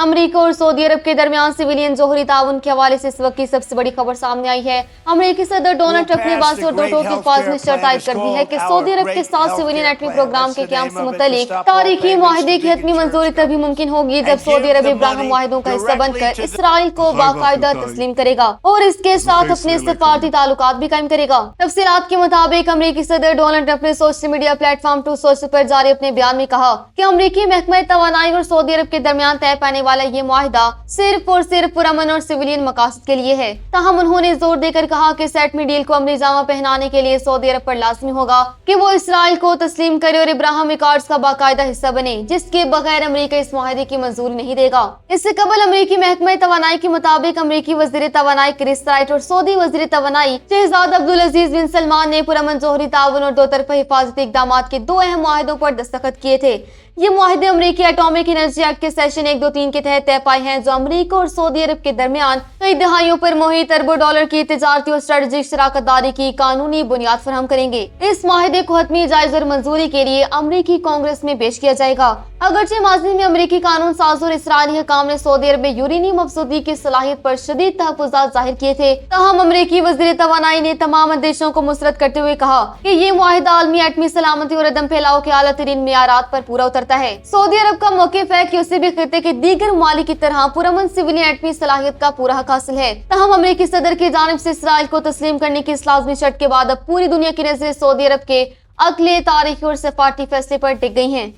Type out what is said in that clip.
America और Saudi अरब के दरमियान सिविलियन जोहरी ताउन के हवाले से इस वक्त की सबसे बड़ी खबर सामने आई है। अमेरिकी सदर डोनाल्ड ट्रंप ने बासर दोटों के अल्फाज में शर्त आयद कर दी है कि सऊदी अरब के साथ सिविलियन एटमी प्रोग्राम के क़याम से मुतल्लिक तारीखी मुआहदे की हतमी मंजूरी तभी मुमकिन होगी जब सऊदी अरब इब्राहिम मुआहदों का हिस्सा बनकर इसराइल को बाकायदा तस्लीम करेगा और इसके साथ अपने सफारती ताल्लुकात भी कायम करेगा। तफसीलात के मुताबिक अमेरिकी सदर डोनाल्ड ट्रंप ने social media platform true social पर जारी अपने बयान में कहा कि अमेरिकी महकमा तवानाई और सऊदी अरब के दरमियान तय पाने वाला ये मुआहिदा सिर्फ और सिर्फ पुरअमन और सिविलियन मकासद के लिए है। ताहम उन्होंने जोर देकर कहा कि एटमी डील को अमली जामा पहनाने के लिए सऊदी अरब पर लाजमी होगा कि वो इसराइल को तस्लीम करे और इब्राहिम अकॉर्ड्स का बाकायदा हिस्सा बने, जिसके बगैर अमेरिका इस मुआहिदे की मंजूरी नहीं देगा। इससे कबल अमेरिकी महकमा तवानाई के मुताबिक अमेरिकी वजीर तवानाई क्रिस राइट और सऊदी वजीर तवानाई शहजाद अब्दुल अजीज बिन सलमान ने पुरअमन जोहरी ताउन और दो तरफा हिफाजती इक़दाम के दो अहम मुआहिदों पर दस्तखत किए थे। ये मुआहिदे अमेरिकी एटॉमिक एनर्जी एक्ट के सेक्शन 123 के तहत तय पाए हैं, जो अमेरिका और सऊदी अरब के दरमियान कई दहाइयों पर मुहित अरबों डॉलर की तिजारती और स्ट्रेटेजिक शराकतदारी की कानूनी बुनियाद फराहम करेंगे। इस मुआहिदे को हतमी जायज और मंजूरी के लिए अमेरिकी कांग्रेस में पेश किया जाएगा। अगरचे माजी में अमेरिकी कानून साज और इसराइली हुकाम ने सऊदी अरब में यूरेनियम अफसुदगी की सलाहियत पर शदीद तहफ़्फ़ुज़ात जाहिर किए थे, ताहम अमेरिकी वज़ीर तवानाई ने तमाम देशों को मुसरत करते हुए कहा कि ये मुआहिदा आलमी एटमी सलामती और अदम फैलाव के आला तरीन मेयारात पर पूरा उतरता है। सऊदी अरब का मौक़िफ़ है कि उसे भी खित्ते के दीगर ममालिक की तरह पुरअमन सिविलियन एटमी सलाहियत का पूरा हक हासिल है। ताहम अमेरिकी सदर की जानिब से इसराइल को तस्लीम करने की इस लाज़मी शर्त के बाद अब पूरी दुनिया की नज़रें सऊदी अरब के अगले तारीखी और सफारती फैसले पर टिक गई हैं।